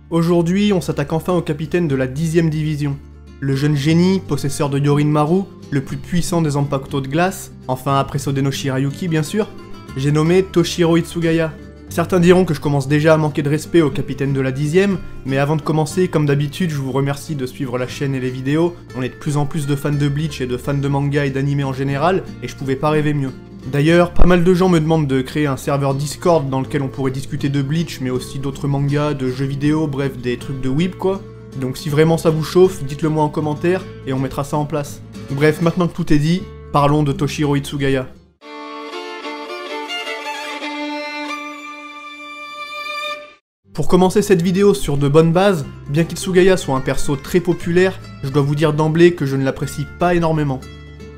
Aujourd'hui, on s'attaque enfin au capitaine de la 10e division. Le jeune génie, possesseur de Yorin-Maru, le plus puissant des Zanpakuto de glace, enfin après Sodeno Shirayuki bien sûr, j'ai nommé Toshiro Hitsugaya. Certains diront que je commence déjà à manquer de respect au capitaine de la 10e, mais avant de commencer, comme d'habitude, je vous remercie de suivre la chaîne et les vidéos. On est de plus en plus de fans de Bleach et de fans de manga et d'anime en général, et je pouvais pas rêver mieux. D'ailleurs, pas mal de gens me demandent de créer un serveur Discord dans lequel on pourrait discuter de Bleach, mais aussi d'autres mangas, de jeux vidéo, bref, des trucs de weeb quoi. Donc si vraiment ça vous chauffe, dites-le moi en commentaire, et on mettra ça en place. Bref, maintenant que tout est dit, parlons de Toshiro Hitsugaya. Pour commencer cette vidéo sur de bonnes bases, bien qu'Hitsugaya soit un perso très populaire, je dois vous dire d'emblée que je ne l'apprécie pas énormément.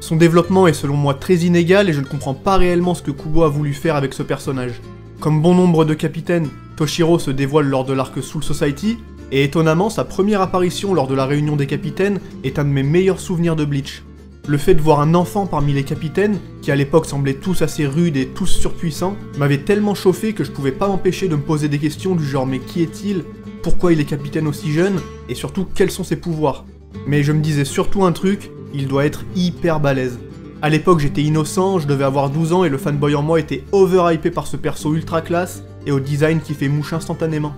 Son développement est selon moi très inégal et je ne comprends pas réellement ce que Kubo a voulu faire avec ce personnage. Comme bon nombre de capitaines, Toshiro se dévoile lors de l'arc Soul Society, et étonnamment sa première apparition lors de la réunion des capitaines est un de mes meilleurs souvenirs de Bleach. Le fait de voir un enfant parmi les capitaines, qui à l'époque semblaient tous assez rudes et tous surpuissants, m'avait tellement chauffé que je pouvais pas m'empêcher de me poser des questions du genre mais qui est-il? Pourquoi il est capitaine aussi jeune? Et surtout quels sont ses pouvoirs? Mais je me disais surtout un truc, il doit être hyper balèze. A l'époque j'étais innocent, je devais avoir 12 ans et le fanboy en moi était overhypé par ce perso ultra classe et au design qui fait mouche instantanément.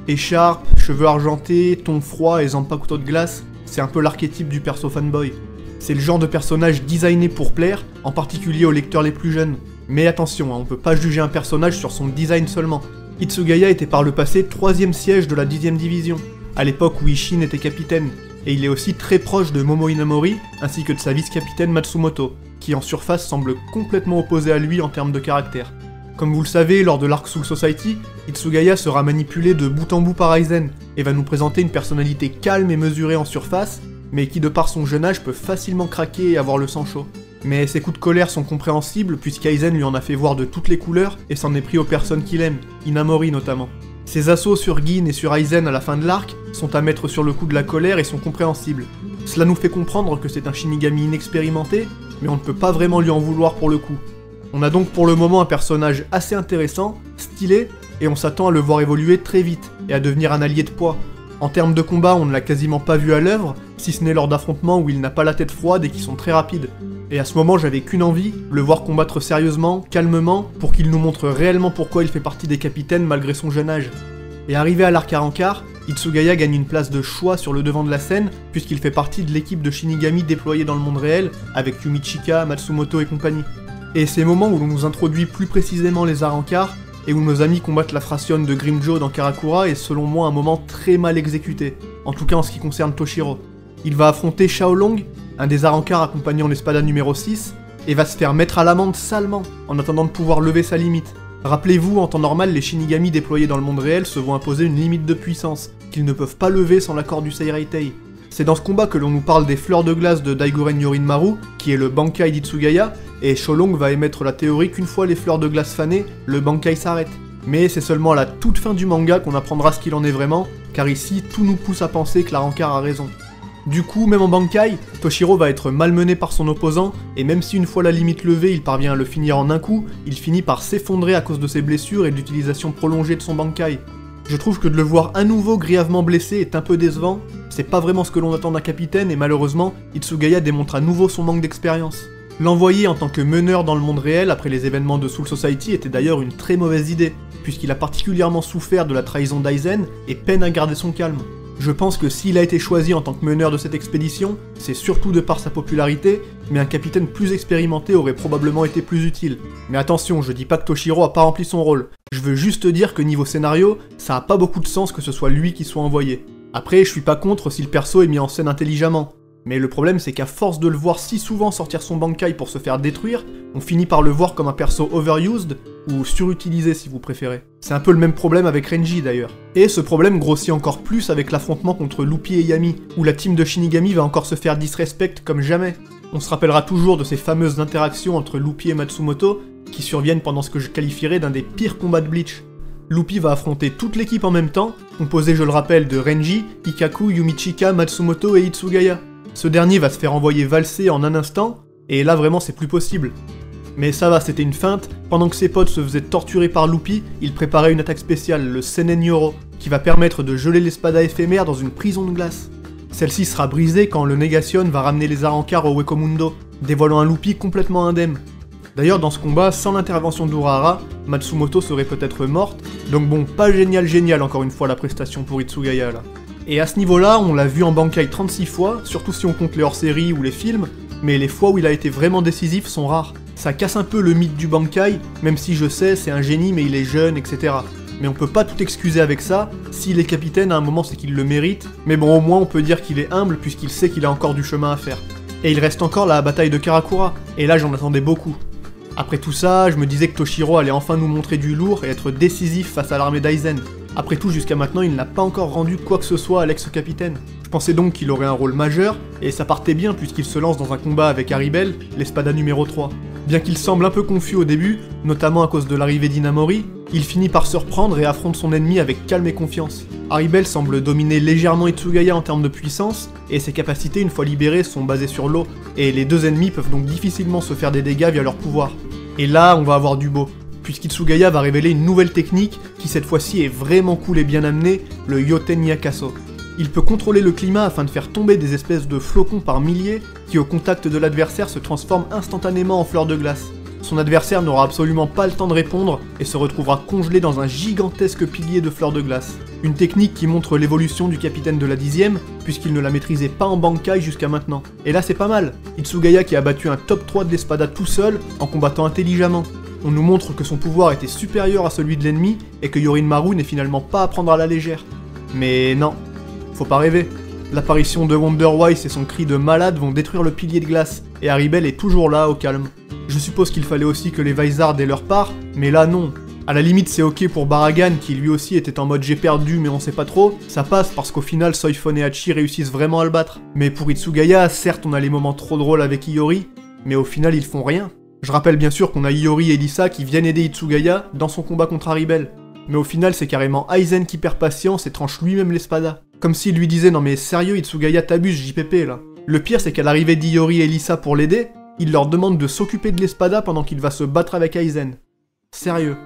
Écharpe, cheveux argentés, ton froid et Zanpakuto de glace, c'est un peu l'archétype du perso fanboy. C'est le genre de personnage designé pour plaire, en particulier aux lecteurs les plus jeunes. Mais attention, on peut pas juger un personnage sur son design seulement. Hitsugaya était par le passé 3ème siège de la 10e division, à l'époque où Isshin était capitaine, et il est aussi très proche de Momo Inamori, ainsi que de sa vice-capitaine Matsumoto, qui en surface semble complètement opposé à lui en termes de caractère. Comme vous le savez, lors de l'arc Soul Society, Hitsugaya sera manipulé de bout en bout par Aizen, et va nous présenter une personnalité calme et mesurée en surface, mais qui de par son jeune âge peut facilement craquer et avoir le sang chaud. Mais ses coups de colère sont compréhensibles puisqu'Aizen lui en a fait voir de toutes les couleurs et s'en est pris aux personnes qu'il aime, Inamori notamment. Ses assauts sur Gin et sur Aizen à la fin de l'arc sont à mettre sur le coup de la colère et sont compréhensibles. Cela nous fait comprendre que c'est un Shinigami inexpérimenté, mais on ne peut pas vraiment lui en vouloir pour le coup. On a donc pour le moment un personnage assez intéressant, stylé, et on s'attend à le voir évoluer très vite et à devenir un allié de poids. En termes de combat, on ne l'a quasiment pas vu à l'œuvre, si ce n'est lors d'affrontements où il n'a pas la tête froide et qui sont très rapides. Et à ce moment, j'avais qu'une envie, le voir combattre sérieusement, calmement, pour qu'il nous montre réellement pourquoi il fait partie des capitaines malgré son jeune âge. Et arrivé à l'arc Arrancar, Hitsugaya gagne une place de choix sur le devant de la scène, puisqu'il fait partie de l'équipe de Shinigami déployée dans le monde réel, avec Yumichika, Matsumoto et compagnie. Et ces moments où l'on nous introduit plus précisément les Arrancars, et où nos amis combattent la Frationne de Grimmjow dans Karakura est selon moi un moment très mal exécuté, en tout cas en ce qui concerne Toshiro. Il va affronter Xiaolong, un des Arrancars accompagnant l'Espada numéro 6, et va se faire mettre à l'amende salement, en attendant de pouvoir lever sa limite. Rappelez-vous, en temps normal, les Shinigami déployés dans le monde réel se vont imposer une limite de puissance, qu'ils ne peuvent pas lever sans l'accord du Seireitei. C'est dans ce combat que l'on nous parle des fleurs de glace de Daigoren Yorin-Maru, qui est le Bankai d'Hitsugaya, et Xiaolong va émettre la théorie qu'une fois les fleurs de glace fanées, le Bankai s'arrête. Mais c'est seulement à la toute fin du manga qu'on apprendra ce qu'il en est vraiment, car ici tout nous pousse à penser que l'Arrancar a raison. Du coup, même en Bankai, Toshiro va être malmené par son opposant, et même si une fois la limite levée il parvient à le finir en un coup, il finit par s'effondrer à cause de ses blessures et de l'utilisation prolongée de son Bankai. Je trouve que de le voir à nouveau grièvement blessé est un peu décevant, c'est pas vraiment ce que l'on attend d'un capitaine et malheureusement, Hitsugaya démontre à nouveau son manque d'expérience. L'envoyer en tant que meneur dans le monde réel après les événements de Soul Society était d'ailleurs une très mauvaise idée, puisqu'il a particulièrement souffert de la trahison d'Aizen et peine à garder son calme. Je pense que s'il a été choisi en tant que meneur de cette expédition, c'est surtout de par sa popularité, mais un capitaine plus expérimenté aurait probablement été plus utile. Mais attention, je dis pas que Toshiro a pas rempli son rôle, je veux juste dire que niveau scénario, ça a pas beaucoup de sens que ce soit lui qui soit envoyé. Après, je suis pas contre si le perso est mis en scène intelligemment. Mais le problème c'est qu'à force de le voir si souvent sortir son Bankai pour se faire détruire, on finit par le voir comme un perso overused, ou surutilisé si vous préférez. C'est un peu le même problème avec Renji d'ailleurs. Et ce problème grossit encore plus avec l'affrontement contre Luffy et Yami, où la team de Shinigami va encore se faire disrespect comme jamais. On se rappellera toujours de ces fameuses interactions entre Luffy et Matsumoto, qui surviennent pendant ce que je qualifierais d'un des pires combats de Bleach. Luffy va affronter toute l'équipe en même temps, composée je le rappelle de Renji, Ikkaku, Yumichika, Matsumoto et Hitsugaya. Ce dernier va se faire envoyer valser en un instant, et là vraiment c'est plus possible. Mais ça va, c'était une feinte, pendant que ses potes se faisaient torturer par Luffy, il préparait une attaque spéciale, le Senen Yoro, qui va permettre de geler l'espada éphémère dans une prison de glace. Celle-ci sera brisée quand le Negation va ramener les Arrancar au Wekomundo, dévoilant un Luffy complètement indemne. D'ailleurs, dans ce combat, sans l'intervention d'Urahara, Matsumoto serait peut-être morte, donc bon, pas génial encore une fois la prestation pour Hitsugaya là. Et à ce niveau-là, on l'a vu en Bankai 36 fois, surtout si on compte les hors-séries ou les films, mais les fois où il a été vraiment décisif sont rares. Ça casse un peu le mythe du Bankai, même si je sais, c'est un génie mais il est jeune, etc. Mais on peut pas tout excuser avec ça, s'il est capitaine à un moment c'est qu'il le mérite, mais bon au moins on peut dire qu'il est humble puisqu'il sait qu'il a encore du chemin à faire. Et il reste encore la bataille de Karakura, et là j'en attendais beaucoup. Après tout ça, je me disais que Toshiro allait enfin nous montrer du lourd et être décisif face à l'armée d'Aizen. Après tout, jusqu'à maintenant, il n'a pas encore rendu quoi que ce soit à l'ex-capitaine. Je pensais donc qu'il aurait un rôle majeur, et ça partait bien puisqu'il se lance dans un combat avec Haribel, l'espada numéro 3. Bien qu'il semble un peu confus au début, notamment à cause de l'arrivée d'Inamori, il finit par se reprendre et affronte son ennemi avec calme et confiance. Haribel semble dominer légèrement Hitsugaya en termes de puissance, et ses capacités une fois libérées sont basées sur l'eau, et les deux ennemis peuvent donc difficilement se faire des dégâts via leur pouvoir. Et là, on va avoir du beau, puisqu'Hitsugaya va révéler une nouvelle technique qui cette fois-ci est vraiment cool et bien amenée, le Yoten Yakaso. Il peut contrôler le climat afin de faire tomber des espèces de flocons par milliers qui au contact de l'adversaire se transforment instantanément en fleurs de glace. Son adversaire n'aura absolument pas le temps de répondre et se retrouvera congelé dans un gigantesque pilier de fleurs de glace. Une technique qui montre l'évolution du capitaine de la 10ème, puisqu'il ne la maîtrisait pas en Bankai jusqu'à maintenant. Et là c'est pas mal, Hitsugaya qui a battu un top 3 de l'espada tout seul en combattant intelligemment. On nous montre que son pouvoir était supérieur à celui de l'ennemi et que Yorinmaru n'est finalement pas à prendre à la légère. Mais non, faut pas rêver. L'apparition de Wonderwise et son cri de malade vont détruire le pilier de glace, et Haribel est toujours là, au calme. Je suppose qu'il fallait aussi que les Vizards aient leur part, mais là non. À la limite c'est ok pour Baragan qui lui aussi était en mode j'ai perdu mais on sait pas trop, ça passe parce qu'au final Soifon et Hachi réussissent vraiment à le battre. Mais pour Hitsugaya, certes on a les moments trop drôles avec Iori, mais au final ils font rien. Je rappelle bien sûr qu'on a Iori et Lisa qui viennent aider Hitsugaya dans son combat contre Haribel. Mais au final c'est carrément Aizen qui perd patience et tranche lui-même l'espada. Comme s'il lui disait non mais sérieux Hitsugaya t'abuses JPP là. Le pire c'est qu'à l'arrivée d'Iori et Lisa pour l'aider, il leur demande de s'occuper de l'espada pendant qu'il va se battre avec Aizen. Sérieux.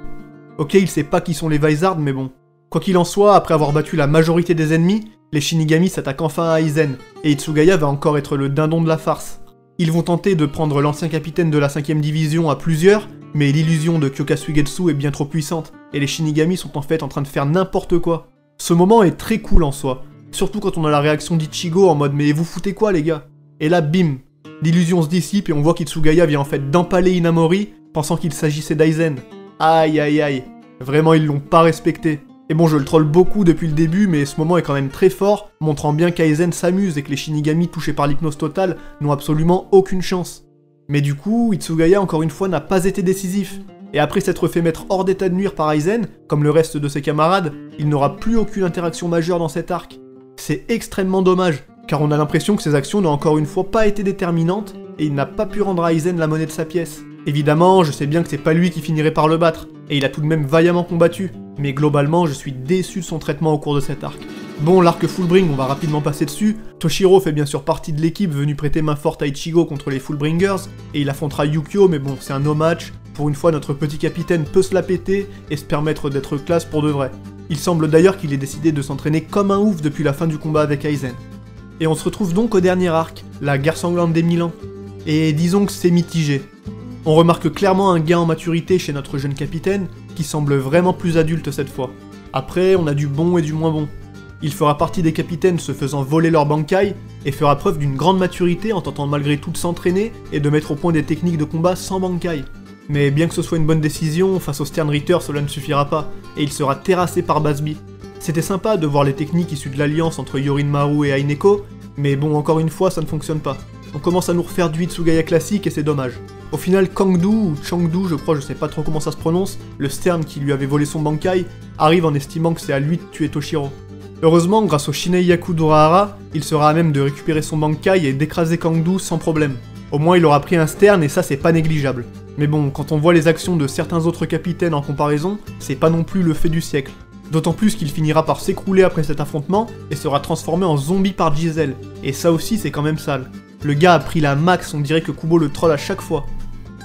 Ok il sait pas qui sont les Vizards mais bon. Quoi qu'il en soit, après avoir battu la majorité des ennemis, les Shinigami s'attaquent enfin à Aizen, et Hitsugaya va encore être le dindon de la farce. Ils vont tenter de prendre l'ancien capitaine de la 5ème division à plusieurs, mais l'illusion de Kyoka-Suigetsu est bien trop puissante, et les Shinigami sont en fait en train de faire n'importe quoi. Ce moment est très cool en soi, surtout quand on a la réaction d'Ichigo en mode « mais vous foutez quoi les gars ?» Et là bim, l'illusion se dissipe et on voit qu'Hitsugaya vient en fait d'empaler Inamori, pensant qu'il s'agissait d'Aizen. Aïe aïe aïe, vraiment ils l'ont pas respecté. Et bon je le troll beaucoup depuis le début, mais ce moment est quand même très fort, montrant bien qu'Aizen s'amuse et que les Shinigami touchés par l'hypnose totale n'ont absolument aucune chance. Mais du coup, Hitsugaya encore une fois n'a pas été décisif, et après s'être fait mettre hors d'état de nuire par Aizen, comme le reste de ses camarades, il n'aura plus aucune interaction majeure dans cet arc. C'est extrêmement dommage, car on a l'impression que ses actions n'ont encore une fois pas été déterminantes, et il n'a pas pu rendre à Aizen la monnaie de sa pièce. Évidemment, je sais bien que c'est pas lui qui finirait par le battre, et il a tout de même vaillamment combattu, mais globalement je suis déçu de son traitement au cours de cet arc. Bon, l'arc Fullbring, on va rapidement passer dessus. Toshiro fait bien sûr partie de l'équipe venue prêter main forte à Ichigo contre les Fullbringers, et il affrontera Yukio, mais bon, c'est un no match. Pour une fois, notre petit capitaine peut se la péter et se permettre d'être classe pour de vrai. Il semble d'ailleurs qu'il ait décidé de s'entraîner comme un ouf depuis la fin du combat avec Aizen. Et on se retrouve donc au dernier arc, la guerre sanglante des 1000 ans. Et disons que c'est mitigé. On remarque clairement un gain en maturité chez notre jeune capitaine, qui semble vraiment plus adulte cette fois. Après, on a du bon et du moins bon. Il fera partie des capitaines se faisant voler leur Bankai, et fera preuve d'une grande maturité en tentant malgré tout de s'entraîner et de mettre au point des techniques de combat sans Bankai. Mais bien que ce soit une bonne décision, face au Stern Ritter cela ne suffira pas, et il sera terrassé par Basby. C'était sympa de voir les techniques issues de l'alliance entre Yorinmaru et Aineko, mais bon encore une fois ça ne fonctionne pas. On commence à nous refaire du Hitsugaya classique et c'est dommage. Au final, Kangdu, ou Changdu, je crois, je sais pas trop comment ça se prononce, le Stern qui lui avait volé son Bankai, arrive en estimant que c'est à lui de tuer Toshiro. Heureusement, grâce au Shineiyaku d'Urahara, il sera à même de récupérer son Bankai et d'écraser Kangdu sans problème. Au moins il aura pris un Stern et ça c'est pas négligeable. Mais bon, quand on voit les actions de certains autres capitaines en comparaison, c'est pas non plus le fait du siècle. D'autant plus qu'il finira par s'écrouler après cet affrontement et sera transformé en zombie par Giselle. Et ça aussi c'est quand même sale. Le gars a pris la max, on dirait que Kubo le troll à chaque fois.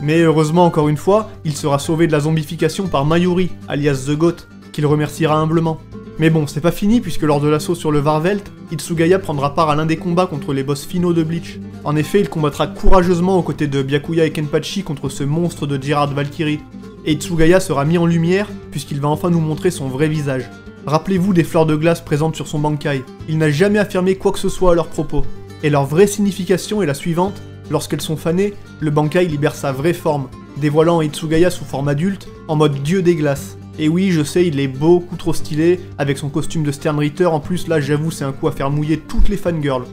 Mais heureusement encore une fois, il sera sauvé de la zombification par Mayuri, alias The Goat, qu'il remerciera humblement. Mais bon, c'est pas fini puisque lors de l'assaut sur le Varvelt, Hitsugaya prendra part à l'un des combats contre les boss finaux de Bleach. En effet, il combattra courageusement aux côtés de Byakuya et Kenpachi contre ce monstre de Gerard Valkyrie. Et Hitsugaya sera mis en lumière puisqu'il va enfin nous montrer son vrai visage. Rappelez-vous des fleurs de glace présentes sur son Bankai. Il n'a jamais affirmé quoi que ce soit à leur propos. Et leur vraie signification est la suivante: lorsqu'elles sont fanées, le Bankai libère sa vraie forme, dévoilant Hitsugaya sous forme adulte, en mode dieu des glaces. Et oui, je sais, il est beaucoup trop stylé, avec son costume de Stern Ritter, en plus là j'avoue c'est un coup à faire mouiller toutes les fangirls.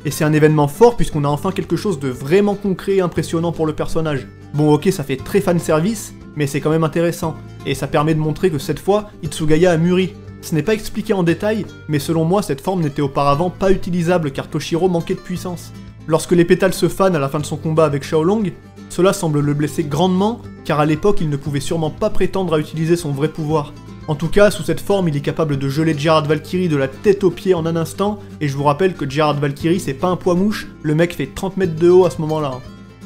Et c'est un événement fort puisqu'on a enfin quelque chose de vraiment concret et impressionnant pour le personnage. Bon ok, ça fait très fanservice, mais c'est quand même intéressant, et ça permet de montrer que cette fois, Hitsugaya a mûri. Ce n'est pas expliqué en détail, mais selon moi cette forme n'était auparavant pas utilisable car Toshiro manquait de puissance. Lorsque les pétales se fanent à la fin de son combat avec Xiaolong, cela semble le blesser grandement, car à l'époque il ne pouvait sûrement pas prétendre à utiliser son vrai pouvoir. En tout cas, sous cette forme, il est capable de geler Gerard Valkyrie de la tête aux pieds en un instant, et je vous rappelle que Gerard Valkyrie c'est pas un poids mouche, le mec fait 30 mètres de haut à ce moment-là.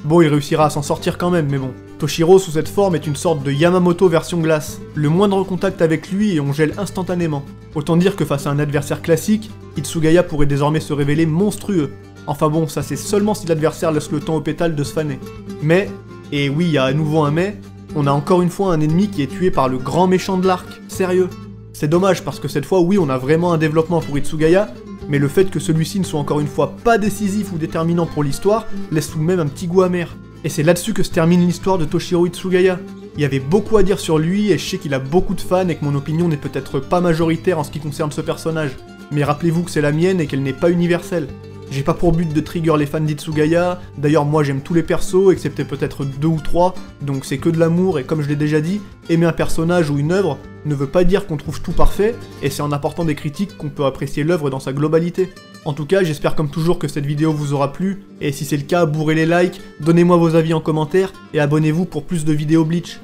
Bon, il réussira à s'en sortir quand même, mais bon. Toshiro sous cette forme est une sorte de Yamamoto version glace. Le moindre contact avec lui et on gèle instantanément. Autant dire que face à un adversaire classique, Hitsugaya pourrait désormais se révéler monstrueux. Enfin bon, ça c'est seulement si l'adversaire laisse le temps au pétale de se faner. Mais, et oui, il y a à nouveau un mais, on a encore une fois un ennemi qui est tué par le grand méchant de l'arc. Sérieux. C'est dommage parce que cette fois, oui, on a vraiment un développement pour Hitsugaya, mais le fait que celui-ci ne soit encore une fois pas décisif ou déterminant pour l'histoire laisse tout de même un petit goût amer. Et c'est là-dessus que se termine l'histoire de Toshiro Hitsugaya. Il y avait beaucoup à dire sur lui et je sais qu'il a beaucoup de fans et que mon opinion n'est peut-être pas majoritaire en ce qui concerne ce personnage. Mais rappelez-vous que c'est la mienne et qu'elle n'est pas universelle. J'ai pas pour but de trigger les fans d'Hitsugaya, d'ailleurs moi j'aime tous les persos, excepté peut-être 2 ou 3, donc c'est que de l'amour et comme je l'ai déjà dit, aimer un personnage ou une œuvre ne veut pas dire qu'on trouve tout parfait, et c'est en apportant des critiques qu'on peut apprécier l'œuvre dans sa globalité. En tout cas, j'espère comme toujours que cette vidéo vous aura plu, et si c'est le cas, bourrez les likes, donnez-moi vos avis en commentaire, et abonnez-vous pour plus de vidéos Bleach.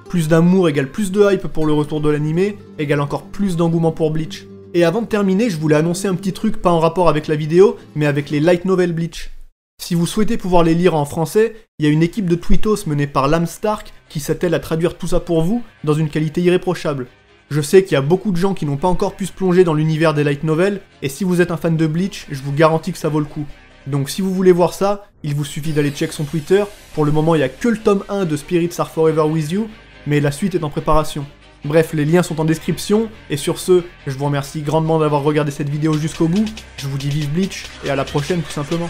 Plus d'amour égale plus de hype pour le retour de l'animé, égale encore plus d'engouement pour Bleach. Et avant de terminer, je voulais annoncer un petit truc pas en rapport avec la vidéo, mais avec les light novels Bleach. Si vous souhaitez pouvoir les lire en français, il y a une équipe de tweetos menée par Lam Stark qui s'attelle à traduire tout ça pour vous dans une qualité irréprochable. Je sais qu'il y a beaucoup de gens qui n'ont pas encore pu se plonger dans l'univers des light novels, et si vous êtes un fan de Bleach, je vous garantis que ça vaut le coup. Donc si vous voulez voir ça, il vous suffit d'aller check son Twitter. Pour le moment, il n'y a que le tome 1 de Spirits Are Forever With You, mais la suite est en préparation. Bref, les liens sont en description, et sur ce, je vous remercie grandement d'avoir regardé cette vidéo jusqu'au bout, je vous dis vive Bleach, et à la prochaine tout simplement.